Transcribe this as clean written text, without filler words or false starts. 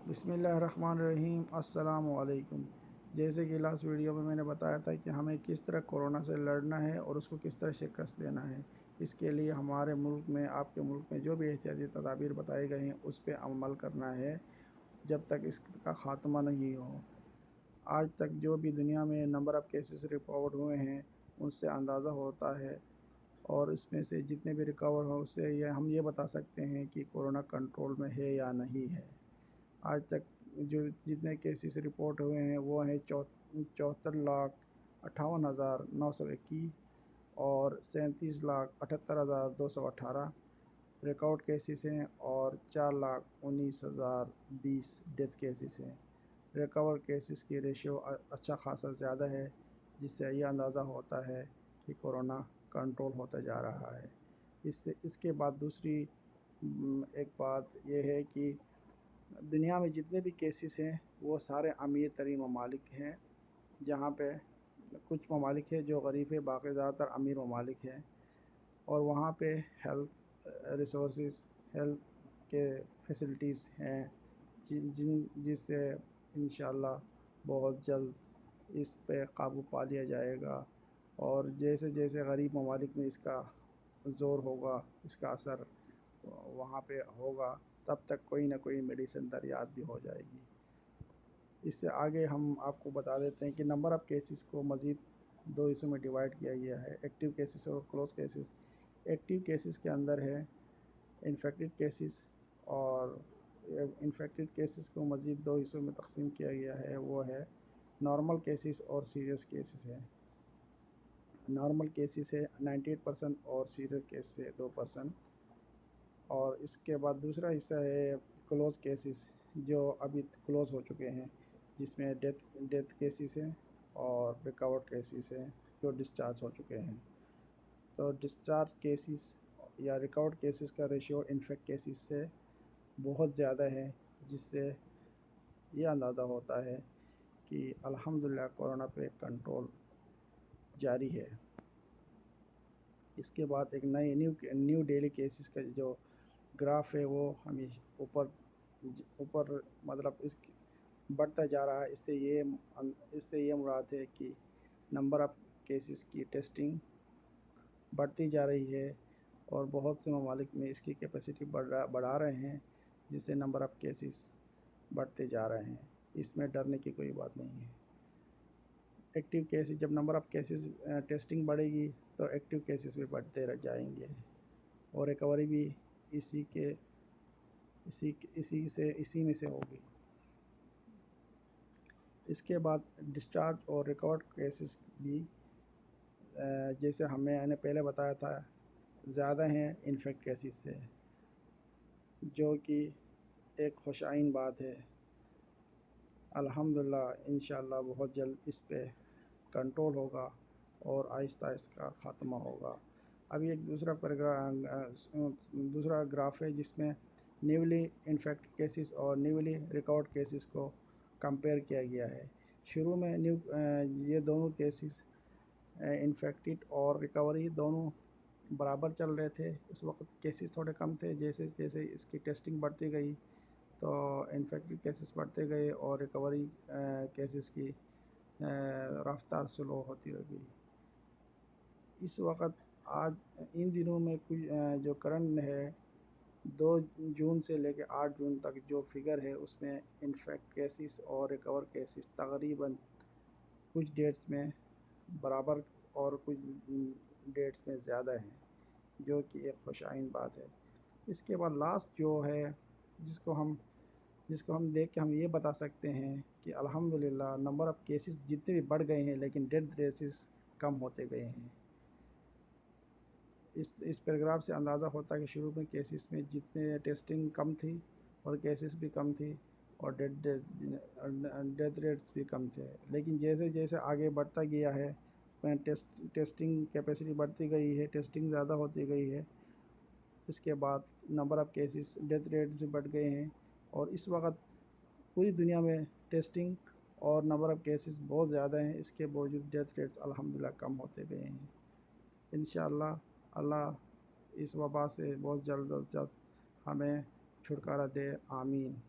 बिस्मिल्लाहिर्रहमानिर्रहीम। अस्सलाम वालेकुम। जैसे कि लास्ट वीडियो में मैंने बताया था कि हमें किस तरह कोरोना से लड़ना है और उसको किस तरह शिकस्त देना है। इसके लिए हमारे मुल्क में, आपके मुल्क में जो भी एहतियाती तदाबीर बताए गए हैं उस पर अमल करना है जब तक इसका ख़ात्मा नहीं हो। आज तक जो भी दुनिया में नंबर ऑफ़ केसेस रिपोर्ट हुए हैं उनसे अंदाज़ा होता है, और इसमें से जितने भी रिकवर हो उससे हम ये बता सकते हैं कि कोरोना कंट्रोल में है या नहीं है। आज तक जो जितने केसेस रिपोर्ट हुए हैं वो हैं 74,58,921 और 37,78,218 रिकॉर्ड केसेस हैं, और 4,19,020 डेथ केसेस हैं। रिकवर केसेस की रेशियो अच्छा खासा ज़्यादा है, जिससे ये अंदाज़ा होता है कि कोरोना कंट्रोल होता जा रहा है। इसके बाद दूसरी एक बात यह है कि दुनिया में जितने भी केसेस हैं वो सारे अमीर तरीन ममालिक हैं, जहाँ पे कुछ ममालिक है जो गरीब है, बाकी ज़्यादातर अमीर ममालिक हैं। और वहाँ पे हेल्थ रिसोर्सेज, हेल्थ के फैसिलिटीज़ हैं जिससे इंशाल्लाह बहुत जल्द इस पे काबू पा लिया जाएगा। और जैसे जैसे गरीब ममालिक में इसका ज़ोर होगा, इसका असर वहाँ पे होगा, तब तक कोई ना कोई मेडिसिन दरियात भी हो जाएगी। इससे आगे हम आपको बता देते हैं कि नंबर ऑफ़ केसेस को मज़ीद दो हिस्सों में डिवाइड किया गया है, एक्टिव केसेस और क्लोज केसेस। एक्टिव केसेस के अंदर है इन्फेक्टेड केसेस, और इन्फेक्टेड केसेस को मज़ीद दो हिस्सों में तकसीम किया गया है, वो है नॉर्मल केसेस और सीरियस केसेस है। नॉर्मल केसेस है 98% और सीरियस केस है 2%। और इसके बाद दूसरा हिस्सा है क्लोज केसेस, जो अभी क्लोज हो चुके हैं, जिसमें डेथ केसेस हैं और रिकवर्ड केसेस हैं जो डिस्चार्ज हो चुके हैं। तो डिस्चार्ज केसेस या रिकवर्ड केसेस का रेशियो इन्फेक्ट केसेस से बहुत ज़्यादा है, जिससे ये अंदाज़ा होता है कि अल्हम्दुलिल्लाह कोरोना पे कंट्रोल जारी है। इसके बाद एक न्यू डेली केसेस का जो ग्राफ है वो हमेशा ऊपर ऊपर मतलब इस बढ़ता जा रहा है। इससे ये मुराद है कि नंबर ऑफ़ केसेस की टेस्टिंग बढ़ती जा रही है, और बहुत से ममालिक में इसकी कैपेसिटी बढ़ा रहे हैं, जिससे नंबर ऑफ़ केसेस बढ़ते जा रहे हैं। इसमें डरने की कोई बात नहीं है। एक्टिव केसेस, जब नंबर ऑफ़ केसेस टेस्टिंग बढ़ेगी तो एक्टिव केसेस भी बढ़ते रह जाएंगे, और रिकवरी भी इसी में से होगी। इसके बाद डिस्चार्ज और रिकवर्ड केसेस भी जैसे मैंने पहले बताया था ज़्यादा हैं इन्फेक्ट केसेस से, जो कि एक खुशाइन बात है। अल्हम्दुलिल्लाह इंशाअल्लाह बहुत जल्द इस पे कंट्रोल होगा और आहिस्ता इसका ख़ात्मा होगा। अभी एक दूसरा ग्राफ है जिसमें न्यूली इन्फेक्टेड केसेस और न्यूली रिकवर्ड केसेस को कंपेयर किया गया है। शुरू में ये दोनों केसेस इन्फेक्टेड और रिकवरी दोनों बराबर चल रहे थे। इस वक्त केसेस थोड़े कम थे, जैसे जैसे इसकी टेस्टिंग बढ़ती गई तो इन्फेक्टेड केसेस बढ़ते गए और रिकवरी केसेस की रफ्तार स्लो होती गई। इस वक्त आज इन दिनों में कुछ जो करंट है 2 जून से लेकर 8 जून तक जो फिगर है उसमें इन्फेक्ट केसेस और रिकवर केसेस तकरीबन कुछ डेट्स में बराबर और कुछ डेट्स में ज़्यादा हैं, जो कि एक खुशाइन बात है। इसके बाद लास्ट जो है जिसको हम देख के हम ये बता सकते हैं कि अल्हम्दुलिल्लाह नंबर ऑफ़ केसेस जितने भी बढ़ गए हैं, लेकिन डेथ रेसेस कम होते गए हैं। इस पैराग्राफ से अंदाज़ा होता है कि शुरू में केसेस में जितने टेस्टिंग कम थी और केसेस भी कम थी और डेथ रेट्स भी कम थे, लेकिन जैसे जैसे आगे बढ़ता गया है टेस्टिंग कैपेसिटी बढ़ती गई है, टेस्टिंग ज़्यादा होती गई है। इसके बाद number of cases, death rates भी बढ़ गए हैं, और इस वक्त पूरी दुनिया में टेस्टिंग और नंबर ऑफ़ केसेस बहुत ज़्यादा हैं। इसके बावजूद डेथ रेट्स अल्हम्दुलिल्लाह कम होते गए हैं। इंशाअल्लाह अल्लाह इस वबा से बहुत जल्द हमें छुटकारा दे। आमीन।